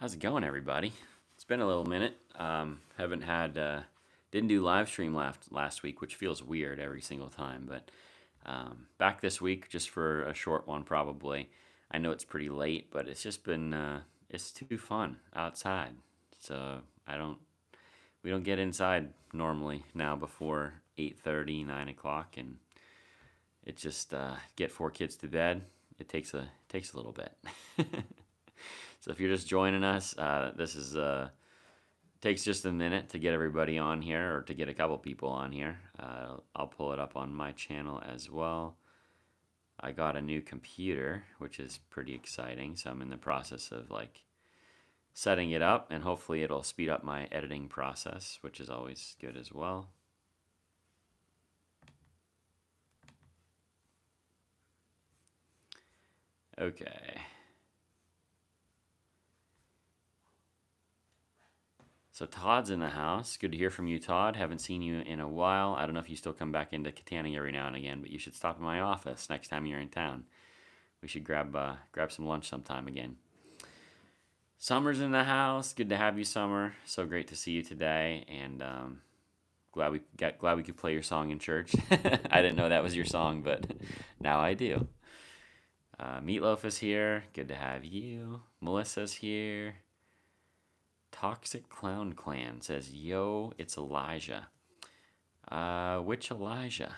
How's it going, everybody? It's been a little minute. Haven't had didn't do live stream last week, which feels weird every single time. But back this week just for a short one, probably. I know it's pretty late, but it's just been it's too fun outside. So I don't we don't get inside normally now before 8:30, 9 o'clock, and it just get four kids to bed. It takes a little bit. So if you're just joining us, this is takes just a minute to get everybody on here, or to get a couple people on here. I'll pull it up on my channel as well. I got a new computer, which is pretty exciting. So I'm in the process of like setting it up, and hopefully it'll speed up my editing process, which is always good as well. Okay. So Todd's in the house. Good to hear from you, Todd. Haven't seen you in a while. I don't know if you still come back into Kittanning every now and again, but you should stop in my office next time you're in town. We should grab some lunch sometime again. Summer's in the house. Good to have you, Summer. So great to see you today, and glad we could play your song in church. I didn't know that was your song, but now I do. Meatloaf is here. Good to have you. Melissa's here. Toxic Clown Clan says, "Yo, it's Elijah." Which Elijah?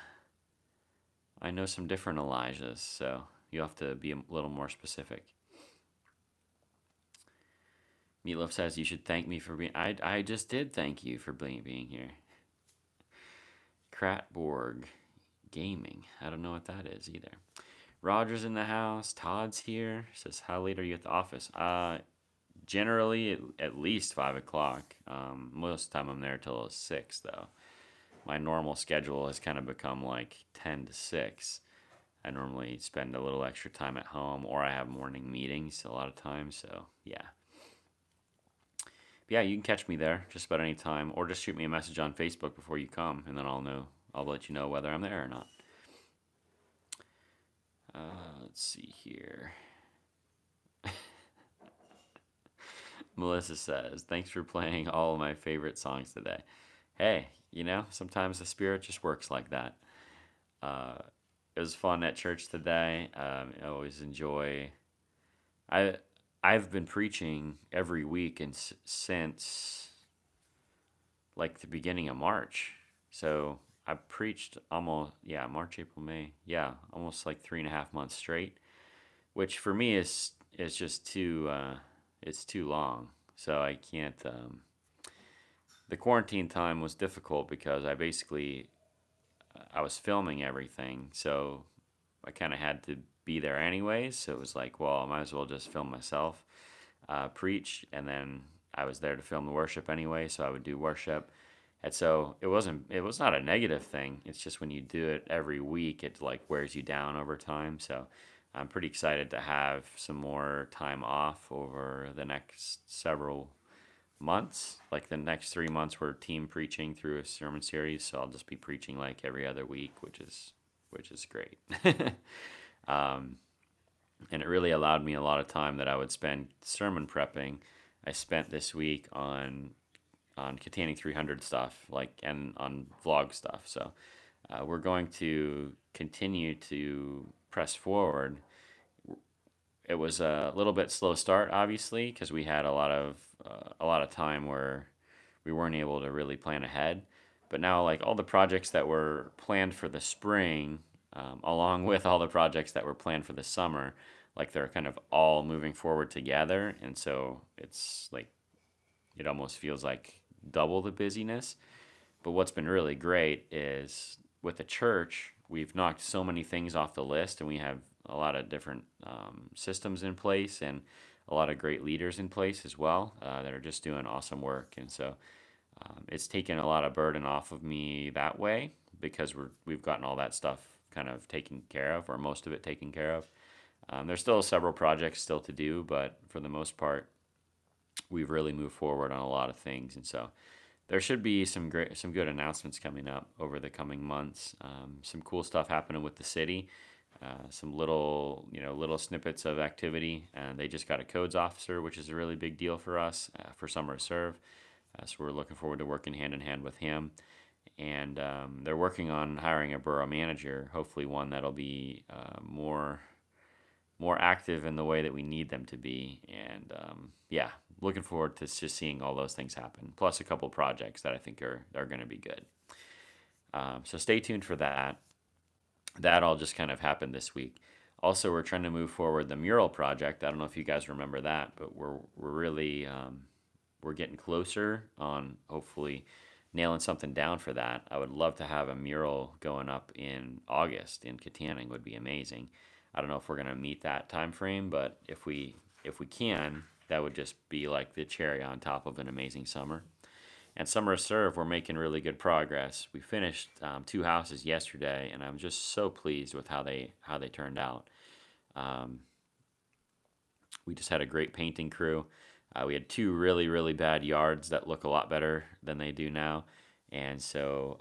I know some different Elijahs, so you have to be a little more specific. Meatloaf says, "You should thank me for being." I just did thank you for being here. Kratborg Gaming. I don't know what that is either. Roger's in the house. Todd's here. Says, "How late are you at the office?" Generally at least 5 o'clock. Most of the time I'm there till 6, though. My normal schedule has kind of become like 10 to 6. I normally spend a little extra time at home, or I have morning meetings a lot of times. So yeah. But yeah, you can catch me there just about any time, or just shoot me a message on Facebook before you come, and then I'll let you know whether I'm there or not. Let's see here. Melissa says, "Thanks for playing all of my favorite songs today." Hey, sometimes the Spirit just works like that. Uh, it was fun at church today. I always enjoy. I I've been preaching every week and since like the beginning of March. So I preached almost, yeah, March, April, May, yeah, almost like 3.5 months straight, which for me is just too it's too long. So I can't. The quarantine time was difficult because I was filming everything, so I kind of had to be there anyways. So it was like, well, I might as well just film myself, preach, and then I was there to film the worship anyway, so I would do worship. And so it was not a negative thing. It's just when you do it every week, it like wears you down over time. So I'm pretty excited to have some more time off over the next several months. Like the next 3 months, we're team preaching through a sermon series, so I'll just be preaching like every other week, which is great. um, and it really allowed me a lot of time that I would spend sermon prepping. I spent this week on Kittanning 300 stuff, like, and on vlog stuff. So we're going to continue to press forward. It was a little bit slow start, obviously, because we had a lot of time where we weren't able to really plan ahead. But now, like all the projects that were planned for the spring, along with all the projects that were planned for the summer, like they're kind of all moving forward together, and so it's like it almost feels like double the busyness. But what's been really great is with the church, we've knocked so many things off the list, and we have a lot of different systems in place, and a lot of great leaders in place as well, that are just doing awesome work. And so it's taken a lot of burden off of me that way, because we've gotten all that stuff kind of taken care of, or most of it taken care of. There's still several projects still to do, but for the most part, we've really moved forward on a lot of things. And so there should be some good announcements coming up over the coming months. Some cool stuff happening with the city. some little snippets of activity. And they just got a codes officer, which is a really big deal for us for Summer of Serve. So we're looking forward to working hand in hand with him. And they're working on hiring a borough manager, hopefully one that'll be more active in the way that we need them to be. And yeah, looking forward to just seeing all those things happen. Plus a couple projects that I think are going to be good. So stay tuned for that. That all just kind of happened this week. Also, we're trying to move forward the mural project. I don't know if you guys remember that, but we're really we're getting closer on hopefully nailing something down for that. I would love to have a mural going up in August in Kittanning. Would be amazing. I don't know if we're gonna meet that time frame, but if we can, that would just be like the cherry on top of an amazing summer. And Summer Serve, we're making really good progress. We finished two houses yesterday, and I'm just so pleased with how they turned out. Um, we just had a great painting crew. We had two really bad yards that look a lot better than they do now, and so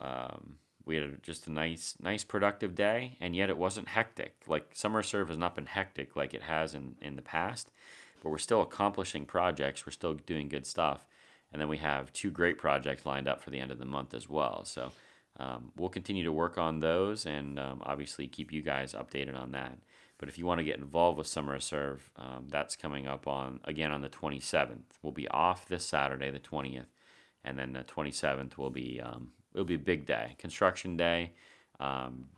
we had just a nice productive day. And yet it wasn't hectic. Like Summer Serve has not been hectic like it has in the past, but we're still accomplishing projects. We're still doing good stuff, and then we have two great projects lined up for the end of the month as well. So we'll continue to work on those, and obviously keep you guys updated on that. But if you want to get involved with Summer Serve, that's coming up on the 27th. We'll be off this Saturday, the 20th, and then the 27th will be it'll be a big day, construction day,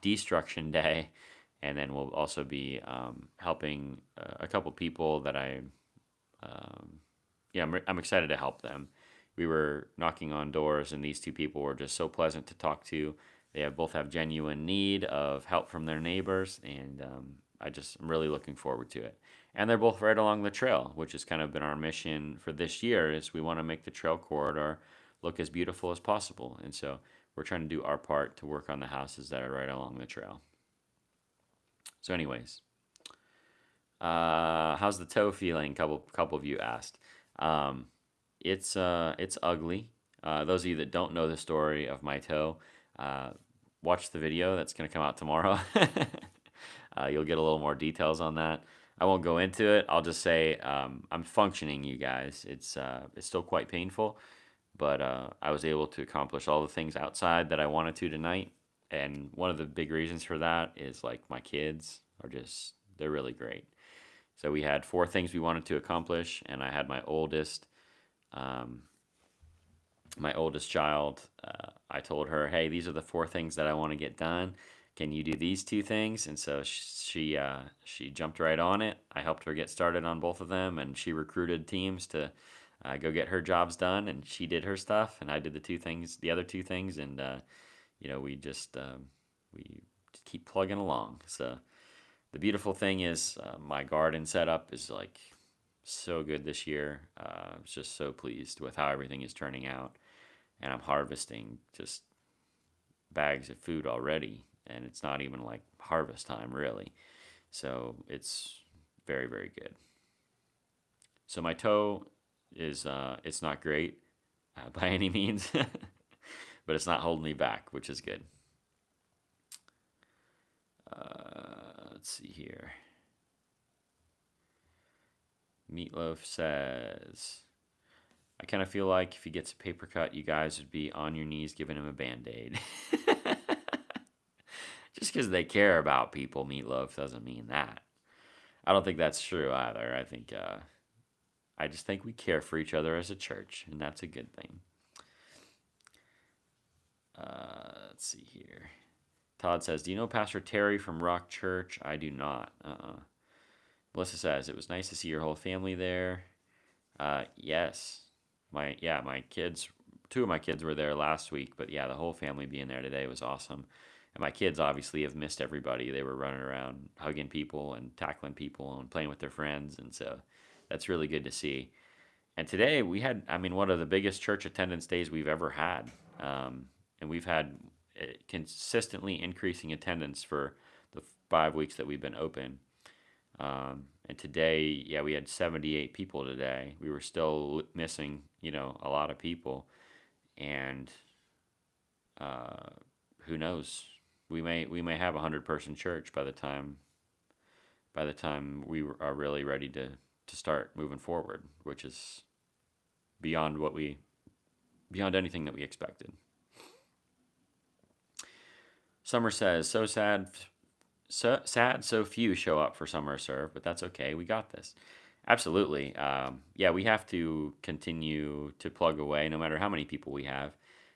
destruction day, and then we'll also be helping a couple people that um, yeah, I'm excited to help them. We were knocking on doors, and these two people were just so pleasant to talk to. Both have genuine need of help from their neighbors, and I'm really looking forward to it. And they're both right along the trail, which has kind of been our mission for this year. Is we want to make the trail corridor look as beautiful as possible, and so we're trying to do our part to work on the houses that are right along the trail. So, anyways, how's the toe feeling? Couple of you asked. Um, it's ugly. Those of you that don't know the story of my toe, uh, watch the video that's going to come out tomorrow. You'll get a little more details on that. I won't go into it. I'll just say I'm functioning, you guys. It's still quite painful, but I was able to accomplish all the things outside that I wanted to tonight. And one of the big reasons for that is like my kids are just they're really great. So we had four things we wanted to accomplish, and I had um, my oldest child. I told her, "Hey, these are the four things that I want to get done. Can you do these two things?" And so she jumped right on it. I helped her get started on both of them, and she recruited teams to go get her jobs done, and she did her stuff, and I did the other two things, and we just keep plugging along. So the beautiful thing is my garden setup is like so good this year. I was just so pleased with how everything is turning out, and I'm harvesting just bags of food already, and it's not even like harvest time really. So it's very good. So my toe is it's not great by any means, but it's not holding me back, which is good. Let's see here. Meatloaf says, I kind of feel like if he gets a paper cut, you guys would be on your knees giving him a band aid. Just because they care about people, Meatloaf, doesn't mean that. I don't think that's true either. I just think we care for each other as a church, and that's a good thing. Let's see here. Todd says, "Do you know Pastor Terry from Rock Church?" I do not. Melissa says, "It was nice to see your whole family there." Yes. My kids, two of my kids were there last week, but yeah, the whole family being there today was awesome. And my kids obviously have missed everybody. They were running around hugging people and tackling people and playing with their friends, and so that's really good to see. And today we had, I mean, one of the biggest church attendance days we've ever had. And we've had consistently increasing attendance for the 5 weeks that we've been open. And today, yeah, we had 78 people today. We were still missing, a lot of people. And uh, who knows? We may have a 100-person church by the time by the time are really ready to start moving forward, which is beyond beyond anything that we expected. Summer says, so sad, so few show up for Summer Serve, but that's okay. We got this. Absolutely. Yeah, we have to continue to plug away no matter how many people we have.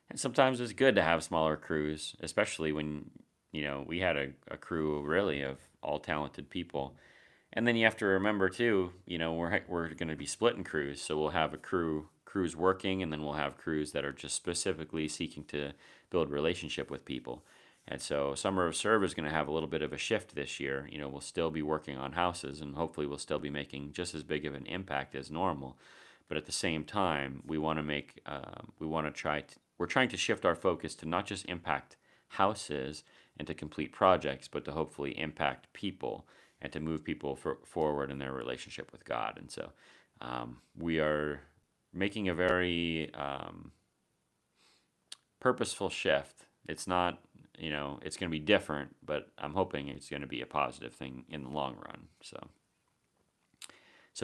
And sometimes it's good to have smaller crews, especially when, we had a crew really of all talented people. And then you have to remember too, we're going to be splitting crews, so we'll have crews working, and then we'll have crews that are just specifically seeking to build relationship with people. And so Summer of Serve is going to have a little bit of a shift this year. We'll still be working on houses, and hopefully we'll still be making just as big of an impact as normal. But at the same time, we're trying to shift our focus to not just impact houses and to complete projects, but to hopefully impact people and to move people forward in their relationship with God. And so we are making a very purposeful shift. It's not, it's going to be different, but I'm hoping it's going to be a positive thing in the long run. So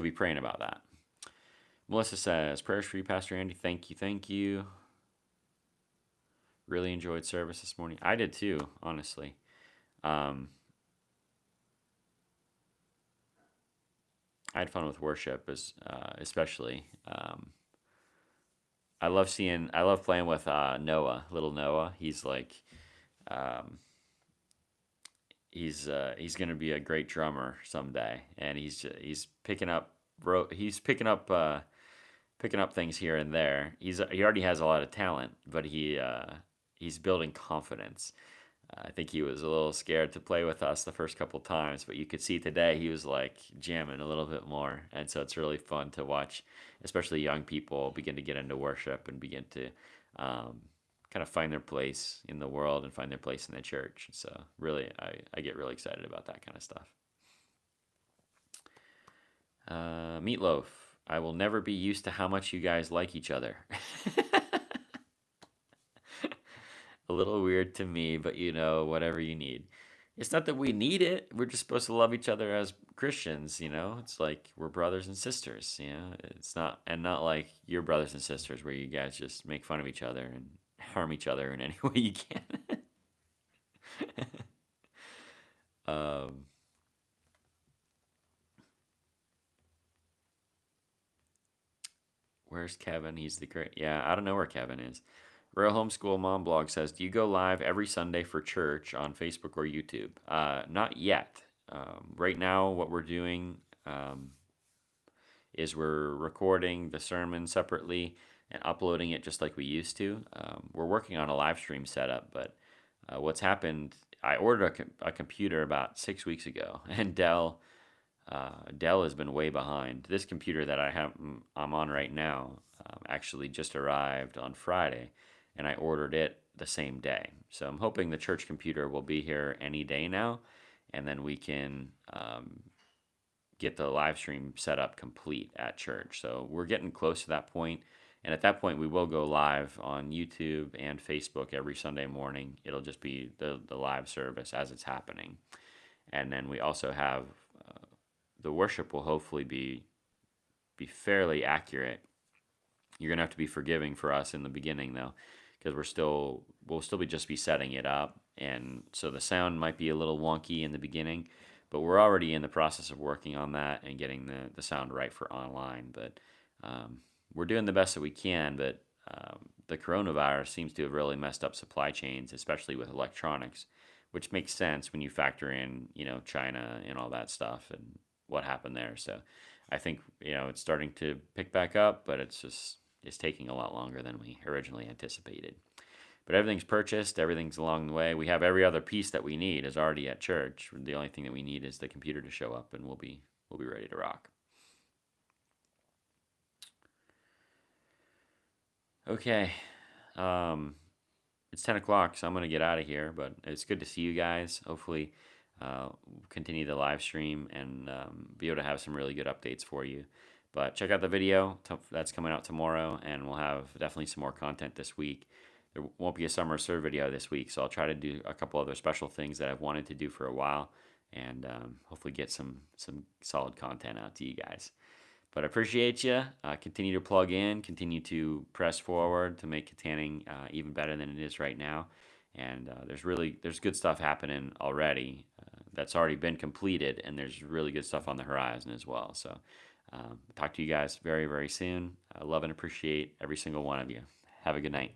be praying about that. Melissa says, prayers for you, Pastor Andy. Thank you. Thank you. Really enjoyed service this morning. I did too, honestly. I had fun with worship, especially. I love playing with little Noah. He's like, he's gonna be a great drummer someday, and he's picking up picking up things here and there. He already has a lot of talent, but he's building confidence. I think he was a little scared to play with us the first couple times, but you could see today he was like jamming a little bit more. And so it's really fun to watch, especially young people begin to get into worship and begin to kind of find their place in the world and find their place in the church. So really, I get really excited about that kind of stuff. Meatloaf, I will never be used to how much you guys like each other. A little weird to me, but whatever you need. It's not that we need it. We're just supposed to love each other as Christians, It's like we're brothers and sisters, It's not like you're brothers and sisters where you guys just make fun of each other and harm each other in any way you can. um, where's Kevin? He's the great. Yeah, I don't know where Kevin is. Real Homeschool Mom Blog says, do you go live every Sunday for church on Facebook or YouTube? Not yet. Right now, what we're doing is we're recording the sermon separately and uploading it just like we used to. We're working on a live stream setup, but what's happened, I ordered a computer about 6 weeks ago, and Dell has been way behind. This computer that I'm on right now actually just arrived on Friday, and I ordered it the same day. So I'm hoping the church computer will be here any day now, and then we can get the live stream set up complete at church. So we're getting close to that point, and at that point we will go live on YouTube and Facebook every Sunday morning. It'll just be the live service as it's happening, and then we also have the worship will hopefully be fairly accurate. You're gonna have to be forgiving for us in the beginning though, because we'll still be setting it up, and so the sound might be a little wonky in the beginning, but we're already in the process of working on that and getting the sound right for online. But we're doing the best that we can. But the coronavirus seems to have really messed up supply chains, especially with electronics, which makes sense when you factor in China and all that stuff and what happened there. So I think it's starting to pick back up, but it's taking a lot longer than we originally anticipated. But everything's purchased, everything's along the way. We have every other piece that we need is already at church. The only thing that we need is the computer to show up, and we'll be ready to rock. Okay, it's 10 o'clock, so I'm gonna get out of here. But it's good to see you guys. Hopefully, continue the live stream and be able to have some really good updates for you. But check out the video that's coming out tomorrow, and we'll have definitely some more content this week. There won't be a Summer Serve video this week, so I'll try to do a couple other special things that I've wanted to do for a while, and hopefully get some solid content out to you guys. But I appreciate you. Continue to plug in, continue to press forward to make Kittanning even better than it is right now. And there's good stuff happening already that's already been completed, and there's really good stuff on the horizon as well. So talk to you guys very, very soon. I love and appreciate every single one of you. Have a good night.